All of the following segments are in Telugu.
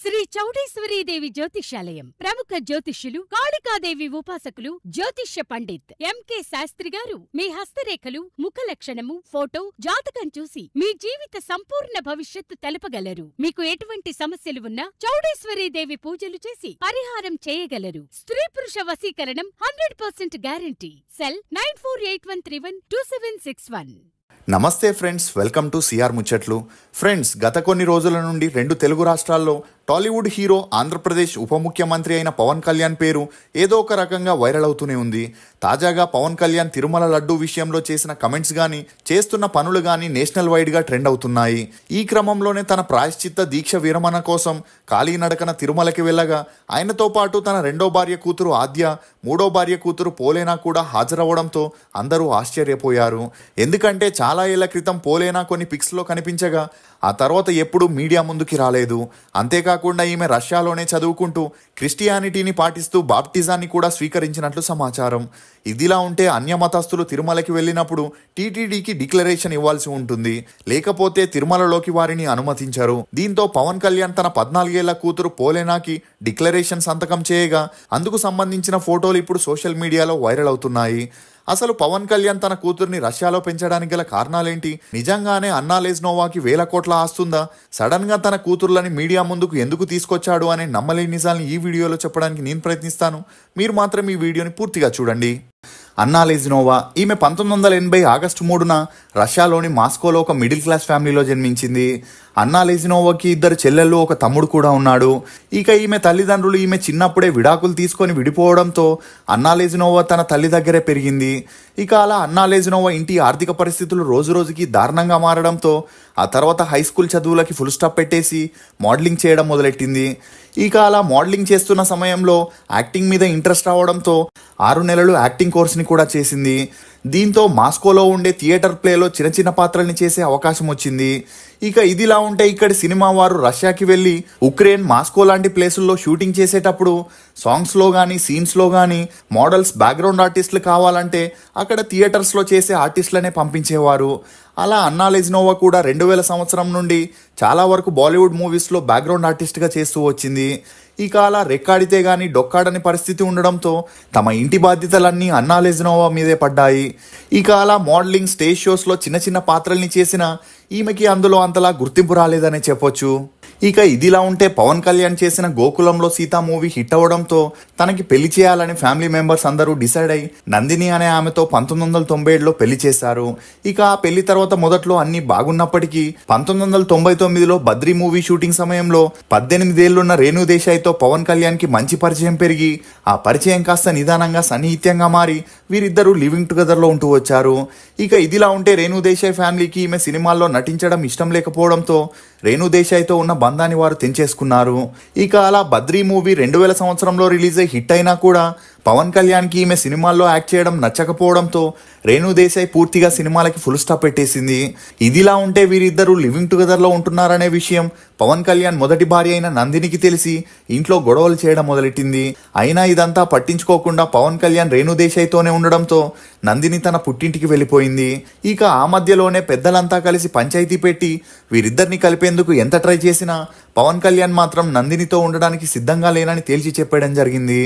శ్రీ చౌడేశ్వరీదేవి జ్యోతిష్యాలయం ప్రముఖ జ్యోతిష్యులు కాళికాదేవి ఉపాసకులు జ్యోతిష్య పండిత్ ఎంకే శాస్త్రి గారు మీ హస్తరేఖలు ముఖ లక్షణము ఫోటో జాతకం చూసి మీ జీవిత సంపూర్ణ భవిష్యత్తు తెలపగలరు. మీకు ఎటువంటి సమస్యలు ఉన్నా చౌడేశ్వరీదేవి పూజలు చేసి పరిహారం చేయగలరు. స్త్రీ పురుష వశీకరణం 100% గ్యారంటీ. సెల్ 9481312761. నమస్తే ఫ్రెండ్స్, వెల్కమ్ టు సిఆర్ ముచ్చట్లు. ఫ్రెండ్స్, గత కొన్ని రోజుల నుండి రెండు తెలుగు రాష్ట్రాల్లో టాలీవుడ్ హీరో, ఆంధ్రప్రదేశ్ ఉప ముఖ్యమంత్రి అయిన పవన్ కళ్యాణ్ పేరు ఏదో ఒక రకంగా వైరల్ అవుతూనే ఉంది. తాజాగా పవన్ కళ్యాణ్ తిరుమల లడ్డూ విషయంలో చేసిన కమెంట్స్ కానీ చేస్తున్న పనులు కానీ నేషనల్ వైడ్గా ట్రెండ్ అవుతున్నాయి. ఈ క్రమంలోనే తన ప్రాయశ్చిత్త దీక్ష విరమణ కోసం కాలినడకన తిరుమలకి వెళ్ళగా ఆయనతో పాటు తన రెండో భార్య కూతురు ఆద్య, మూడో భార్య కూతురు పోలేనా కూడా హాజరవ్వడంతో అందరూ ఆశ్చర్యపోయారు. ఎందుకంటే చాలా ఏళ్ల క్రితం పోలేనా కొన్ని పిక్స్లో కనిపించగా ఆ తర్వాత ఎప్పుడూ మీడియా ముందుకి రాలేదు. అంతేకాకుండా ఈమె రష్యాలోనే చదువుకుంటూ క్రిస్టియానిటీని పాటిస్తూ బాప్టిజాన్ని కూడా స్వీకరించినట్లు సమాచారం. ఇదిలా ఉంటే అన్యమతస్థులు తిరుమలకి వెళ్ళినప్పుడు టీటీడీకి డిక్లరేషన్ ఇవ్వాల్సి ఉంటుంది, లేకపోతే తిరుమలలోకి వారిని అనుమతించరు. దీంతో పవన్ కళ్యాణ్ తన 14 ఏళ్ల కూతురు పోలేనాకి డిక్లరేషన్ సంతకం చేయగా అందుకు సంబంధించిన ఫోటోలు ఇప్పుడు సోషల్ మీడియాలో వైరల్ అవుతున్నాయి. అసలు పవన్ కళ్యాణ్ తన కూతుర్ని రష్యాలో పెంచడానికి గల కారణాలేంటి? నిజంగానే అన్నా లెజ్నోవాకి వేల కోట్ల ఆస్తుందా? సడన్ గా తన కూతుర్లని మీడియా ముందుకు ఎందుకు తీసుకొచ్చాడు అనే నమ్మలేని నిజాన్ని ఈ వీడియోలో చెప్పడానికి నేను ప్రయత్నిస్తాను. మీరు మాత్రం ఈ వీడియోని పూర్తిగా చూడండి. అన్నా లెజ్నోవా ఈమె 1980 ఆగస్టు 3న రష్యాలోని మాస్కోలో ఒక మిడిల్ క్లాస్ ఫ్యామిలీలో జన్మించింది. అన్నా లెజ్నోవాకి 2 చెల్లెళ్ళు, ఒక తమ్ముడు కూడా ఉన్నాడు. ఇక ఈమె తల్లిదండ్రులు ఈమె చిన్నప్పుడే విడాకులు తీసుకొని విడిపోవడంతో అన్నా లెజ్నోవా తన తల్లి దగ్గరే పెరిగింది. ఇక అలా అన్నా లెజ్నోవా ఇంటి ఆర్థిక పరిస్థితులు రోజురోజుకి దారుణంగా మారడంతో ఆ తర్వాత హై స్కూల్ చదువులకి ఫుల్ స్టాప్ పెట్టేసి మోడలింగ్ చేయడం మొదలెట్టింది. ఇక అలా మోడలింగ్ చేస్తున్న సమయంలో యాక్టింగ్ మీద ఇంట్రెస్ట్ రావడంతో 6 నెలలు యాక్టింగ్ కోర్స్ని కూడా చేసింది. దీంతో మాస్కోలో ఉండే థియేటర్ ప్లేలో చిన్న చిన్న పాత్రల్ని చేసే అవకాశం వచ్చింది. ఇక ఇదిలా ఉంటే ఇక్కడి సినిమా వారు రష్యాకి వెళ్ళి ఉక్రెయిన్, మాస్కో లాంటి ప్లేసుల్లో షూటింగ్ చేసేటప్పుడు సాంగ్స్లో కానీ సీన్స్లో కానీ మోడల్స్, బ్యాక్గ్రౌండ్ ఆర్టిస్టులు కావాలంటే అక్కడ థియేటర్స్లో చేసే ఆర్టిస్టులనే పంపించేవారు. అలా అన్నా లెజ్నోవా కూడా 2000 సంవత్సరం నుండి చాలా వరకు బాలీవుడ్ మూవీస్లో బ్యాక్గ్రౌండ్ ఆర్టిస్ట్గా చేస్తూ వచ్చింది. ఇక అలా రెక్కాడితే గానీ డొక్కాడని పరిస్థితి ఉండడంతో తమ ఇంటి బాధ్యతలన్నీ అన్నా లెజ్నోవా మీదే పడ్డాయి. ఇక అలా మోడలింగ్, స్టేజ్ షోస్లో చిన్న చిన్న పాత్రల్ని చేసిన ఈమెకి అందులో అంతలా గుర్తింపు రాలేదనే చెప్పొచ్చు. ఇక ఇదిలా ఉంటే పవన్ కళ్యాణ్ చేసిన గోకులంలో సీత మూవీ హిట్ అవ్వడంతో తనకి పెళ్లి చేయాలని ఫ్యామిలీ మెంబర్స్ అందరూ డిసైడ్ అయి నందిని అనే ఆమెతో 1997లో పెళ్లి చేశారు. ఇక ఆ పెళ్లి తర్వాత మొదట్లో అన్ని బాగున్నప్పటికీ 1999లో బద్రీ మూవీ షూటింగ్ సమయంలో 18 ఏళ్లున్న రేణు దేశాయ్తో పవన్ కళ్యాణ్కి మంచి పరిచయం పెరిగి ఆ పరిచయం కాస్త నిదానంగా సన్నిహిత్యంగా మారి వీరిద్దరూ లివింగ్ టుగెదర్లో ఉంటూ వచ్చారు. ఇక ఇదిలా ఉంటే రేణు దేశాయ్ ఫ్యామిలీకి ఈమె సినిమాల్లో నటించడం ఇష్టం లేకపోవడంతో రేణు దేశాయ్తో ఉన్న బంధాన్ని వారు తెంచేసుకున్నారు. ఇక అలా బద్రీ మూవీ 2000 సంవత్సరంలో రిలీజ్ అయి హిట్ అయినా కూడా పవన్ కళ్యాణ్కి ఈమె సినిమాల్లో యాక్ట్ చేయడం నచ్చకపోవడంతో రేణు దేశాయ్ పూర్తిగా సినిమాలకి ఫుల్ స్టాప్ పెట్టేసింది. ఇదిలా ఉంటే వీరిద్దరూ లివింగ్ టుగెదర్లో ఉంటున్నారనే విషయం పవన్ కళ్యాణ్ మొదటి భార్య అయిన నందినికి తెలిసి ఇంట్లో గొడవలు చేయడం మొదలెట్టింది. అయినా ఇదంతా పట్టించుకోకుండా పవన్ కళ్యాణ్ రేణు దేశాయ్తోనే ఉండడంతో నందిని తన పుట్టింటికి వెళ్ళిపోయింది. ఇక ఆ మధ్యలోనే పెద్దలంతా కలిసి పంచాయతీ పెట్టి వీరిద్దరిని కలిపేందుకు ఎంత ట్రై చేసినా పవన్ కళ్యాణ్ మాత్రం నందినితో ఉండడానికి సిద్ధంగా లేనని తేల్చి చెప్పడం జరిగింది.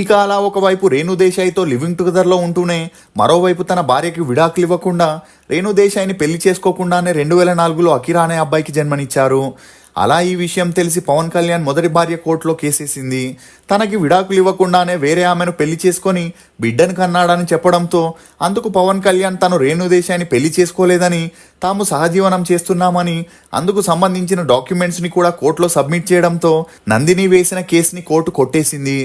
ఇక అలా ఒకవైపు రేణు దేశాయ్తో లివింగ్ టుగెదర్లో ఉంటూనే మరోవైపు తన భార్యకి విడాకులు ఇవ్వకుండా రేణు దేశాయ్ని పెళ్లి చేసుకోకుండానే 2004లో అకిరా అనే అబ్బాయికి జన్మనిచ్చారు. అలా ఈ విషయం తెలిసి పవన్ కళ్యాణ్ మొదటి భార్య కోర్టులో కేసేసింది. తనకి విడాకులు ఇవ్వకుండానే వేరే ఆమెను పెళ్లి చేసుకొని బిడ్డను కన్నాడని చెప్పడంతో అందుకు పవన్ కళ్యాణ్ తను రేణు దేశాయ్ని పెళ్లి చేసుకోలేదని, తాము సహజీవనం చేస్తున్నామని అందుకు సంబంధించిన డాక్యుమెంట్స్ని కూడా కోర్టులో సబ్మిట్ చేయడంతో నందిని వేసిన కేసుని కోర్టు కొట్టేసింది.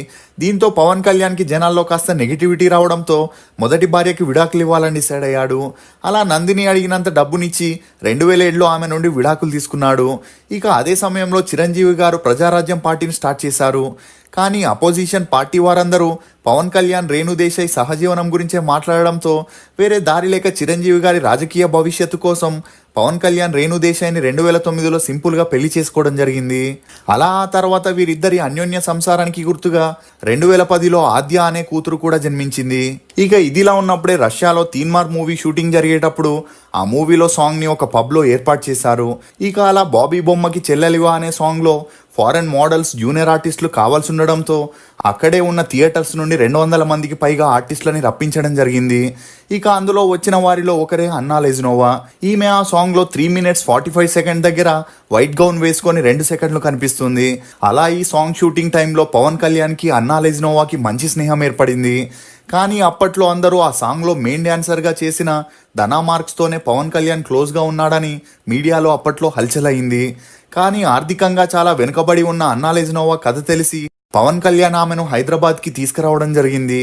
దీంతో పవన్ కళ్యాణ్కి జనాల్లో కాస్త నెగిటివిటీ రావడంతో మొదటి భార్యకి విడాకులు ఇవ్వాలని డిసైడ్ అయ్యాడు. అలా నందిని అడిగినంత డబ్బునిచ్చి 2007లో ఆమె నుండి విడాకులు తీసుకున్నాడు. ఇక అదే సమయంలో చిరంజీవి గారు ప్రజారాజ్యం పార్టీని స్టార్ట్ చేశారు. కానీ అపోజిషన్ పార్టీ వారందరూ పవన్ కళ్యాణ్, రేణు దేశాయ్ సహజీవనం గురించే మాట్లాడడంతో వేరే దారి లేక చిరంజీవి గారి రాజకీయ భవిష్యత్తు కోసం పవన్ కళ్యాణ్ రేణు దేశాయ్ని 2009లో సింపుల్గా పెళ్లి చేసుకోవడం జరిగింది. అలా ఆ తర్వాత వీరిద్దరి అన్యోన్య సంసారానికి గుర్తుగా 2010లో ఆద్య అనే కూతురు కూడా జన్మించింది. ఇక ఇదిలా ఉన్నప్పుడే రష్యాలో తీన్మార్ మూవీ షూటింగ్ జరిగేటప్పుడు ఆ మూవీలో సాంగ్ని ఒక పబ్లో ఏర్పాటు చేశారు. ఇక అలా బాబీ బొమ్మకి చెల్లెలివా అనే సాంగ్లో ఫారెన్ మోడల్స్, జూనియర్ ఆర్టిస్టులు కావాల్సి ఉండడంతో అక్కడే ఉన్న థియేటర్స్ నుండి 200 మందికి పైగా ఆర్టిస్టులని రప్పించడం జరిగింది. ఇక అందులో వచ్చిన వారిలో ఒకరే అన్నా లెజ్నోవా. ఈమె ఆ సాంగ్లో 3 minutes 45 seconds దగ్గర వైట్ గౌన్ వేసుకొని 2 seconds కనిపిస్తుంది. అలా ఈ సాంగ్ షూటింగ్ టైంలో పవన్ కళ్యాణ్కి అన్నా లెజ్నోవాకి మంచి స్నేహం ఏర్పడింది. కానీ అప్పట్లో అందరూ ఆ సాంగ్లో మెయిన్ డాన్సర్గా చేసిన ధనా మార్క్స్తోనే పవన్ కళ్యాణ్ క్లోజ్గా ఉన్నాడని మీడియాలో అప్పట్లో హల్చల్ అయింది. కానీ ఆర్థికంగా చాలా వెనుకబడి ఉన్న అన్నా లెజ్నోవా కథ తెలిసి పవన్ కళ్యాణ్ ఆమెను హైదరాబాద్కి తీసుకురావడం జరిగింది.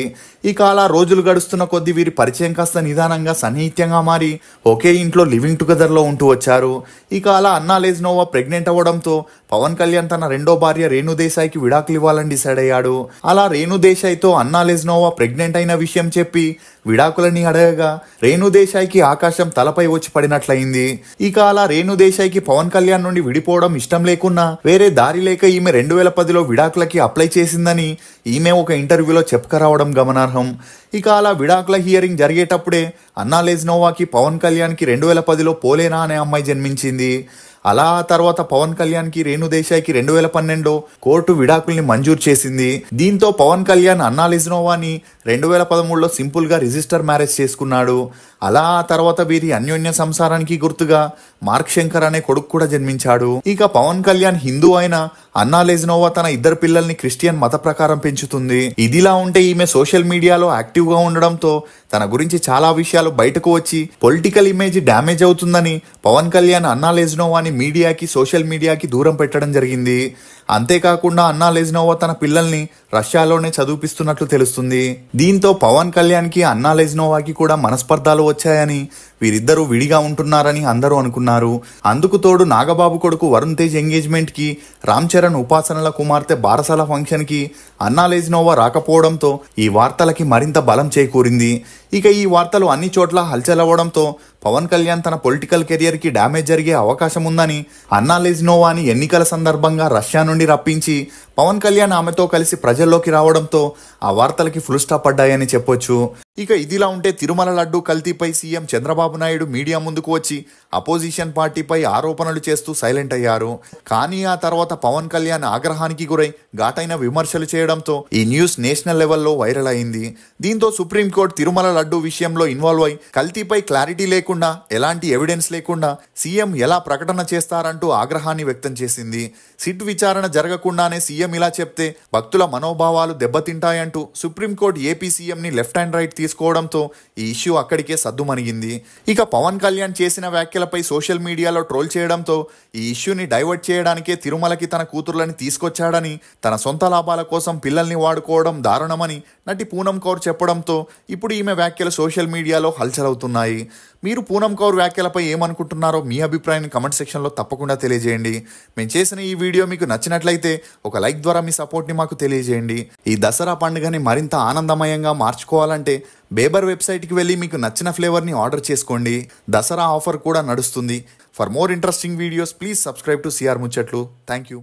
ఇక అలా రోజులు గడుస్తున్న కొద్దీ వీరి పరిచయం కాస్త నిదానంగా సన్నిహిత్యంగా మారి ఒకే ఇంట్లో లివింగ్ టుగెదర్లో ఉంటూ వచ్చారు. ఇక అలా అన్నా లెజ్నోవా ప్రెగ్నెంట్ అవ్వడంతో పవన్ కళ్యాణ్ తన రెండో భార్య రేణు దేశాయ్కి విడాకులు ఇవ్వాలని డిసైడ్ అయ్యాడు. అలా రేణు దేశాయ్తో అన్నా లెజ్నోవా ప్రెగ్నెంట్ అయిన విషయం చెప్పి విడాకులని అడగగా రేణు దేశాయ్కి ఆకాశం తలపై వచ్చి పడినట్లయింది. ఇక అలా రేణు దేశాయ్కి పవన్ కళ్యాణ్ నుండి విడిపోవడం ఇష్టం లేకున్నా వేరే దారి లేక ఈమె 2010లో విడాకులకి అప్లై చేసిందని ఈమె ఒక ఇంటర్వ్యూలో చెప్పుకరావడం గమనార్హం. ఇక అలా విడాకుల హియరింగ్ జరిగేటప్పుడే అన్నా లెజ్నోవాకి పవన్ కళ్యాణ్కి 2010లో పోలేనా అనే అమ్మాయి జన్మించింది. అలా ఆ తర్వాత పవన్ కళ్యాణ్కి రేణు దేశాయ్కి 2012లో కోర్టు విడాకుల్ని మంజూరు చేసింది. దీంతో పవన్ కళ్యాణ్ అన్నా లెజ్నోవాని 2013లో సింపుల్గా రిజిస్టర్ మ్యారేజ్ చేసుకున్నాడు. అలా ఆ తర్వాత వీరి అన్యోన్య సంసారానికి గుర్తుగా మార్క్ శంకర్ అనే కొడుకు కూడా జన్మించాడు. ఇక పవన్ కళ్యాణ్ హిందూ అయిన అన్నా లెజ్నోవా తన 2 పిల్లల్ని క్రిస్టియన్ మత ప్రకారం పెంచుతుంది. ఇదిలా ఉంటే ఈమె సోషల్ మీడియాలో యాక్టివ్గా ఉండడంతో తన గురించి చాలా విషయాలు బయటకు వచ్చి పొలిటికల్ ఇమేజ్ డ్యామేజ్ అవుతుందని పవన్ కళ్యాణ్ అన్నా లెజ్నోవాని మీడియాకి, సోషల్ మీడియాకి దూరం పెట్టడం జరిగింది. అంతేకాకుండా అన్నా లెజ్నోవా తన పిల్లల్ని రష్యాలోనే చదివిపిస్తున్నట్లు తెలుస్తుంది. దీంతో పవన్ కళ్యాణ్కి అన్నా లెజ్నోవాకి కూడా మనస్పర్ధాలు వచ్చాయని, వీరిద్దరూ విడిగా ఉంటున్నారని అందరూ అనుకున్నారు. అందుకు తోడు నాగబాబు కొడుకు వరుణ్ తేజ్ ఎంగేజ్మెంట్కి, రామ్ చరణ్ ఉపాసనల కుమార్తె బారసాల ఫంక్షన్కి అన్నా లెజ్నోవా రాకపోవడంతో ఈ వార్తలకి మరింత బలం చేకూరింది. ఇక ఈ వార్తలు అన్ని చోట్ల హల్చల్ అవ్వడంతో పవన్ కళ్యాణ్ తన పొలిటికల్ కెరియర్కి డ్యామేజ్ జరిగే అవకాశం ఉందని అన్నా లెజ్నోవాని ఎన్నికల సందర్భంగా రష్యా నుండి రప్పించి పవన్ కళ్యాణ్ ఆమెతో కలిసి ప్రజల్లోకి రావడంతో ఆ వార్తలకి ఫుల్ స్టాప్ పడ్డాయని చెప్పొచ్చు. ఇక ఇదిలా ఉంటే తిరుమల లడ్డు కల్తీపై సీఎం చంద్రబాబు నాయుడు మీడియా ముందుకు వచ్చి అపోజిషన్ పార్టీపై ఆరోపణలు చేస్తూ సైలెంట్ అయ్యారు. కానీ ఆ తర్వాత పవన్ కళ్యాణ్ ఆగ్రహానికి గురై ఘాటైన విమర్శలు చేయడంతో ఈ న్యూస్ నేషనల్ లెవెల్లో వైరల్ అయింది. దీంతో సుప్రీంకోర్టు తిరుమల లడ్డు విషయంలో ఇన్వాల్వ్ అయి కల్తీపై క్లారిటీ లేకుండా, ఎలాంటి ఎవిడెన్స్ లేకుండా సీఎం ఎలా ప్రకటన చేస్తారంటూ ఆగ్రహాన్ని వ్యక్తం చేసింది. సిట్ విచారణ జరగకుండానే సీఎం ఇలా చెప్తే భక్తుల మనోభావాలు దెబ్బతింటాయంటూ సుప్రీంకోర్టు ఏపీ సీఎంని లెఫ్ట్ అండ్ రైట్ తీసుకోవడంతో ఈ ఇష్యూ అక్కడికే సద్దుమణిగింది. ఇక పవన్ కళ్యాణ్ చేసిన వ్యాఖ్యలపై సోషల్ మీడియాలో ట్రోల్ చేయడంతో ఈ ఇష్యూని డైవర్ట్ చేయడానికే తిరుమలకి తన కూతుర్లని తీసుకొచ్చాడని, తన సొంత లాభాల కోసం పిల్లల్ని వాడుకోవడం దారుణమని నటి పూనం కౌర్ చెప్పడంతో ఇప్పుడు ఈమె వ్యాఖ్యలు సోషల్ మీడియాలో హల్చల్ అవుతున్నాయి. మీరు పూనం కౌర్ వ్యాఖ్యలపై ఏమనుకుంటున్నారో మీ అభిప్రాయాన్ని కమెంట్ సెక్షన్లో తప్పకుండా తెలియజేయండి. మేము చేసిన ఈ వీడియో మీకు నచ్చినట్లయితే ఒక లైక్ ద్వారా మీ సపోర్ట్ని మాకు తెలియజేయండి. ఈ దసరా పండుగని మరింత ఆనందమయంగా మార్చుకోవాలంటే బేబర్ వెబ్సైట్కి వెళ్ళి మీకు నచ్చిన ఫ్లేవర్ని ఆర్డర్ చేసుకోండి. దసరా ఆఫర్ కూడా నడుస్తుంది. For more interesting videos please subscribe to CR ముచ్చట్లు. Thank you.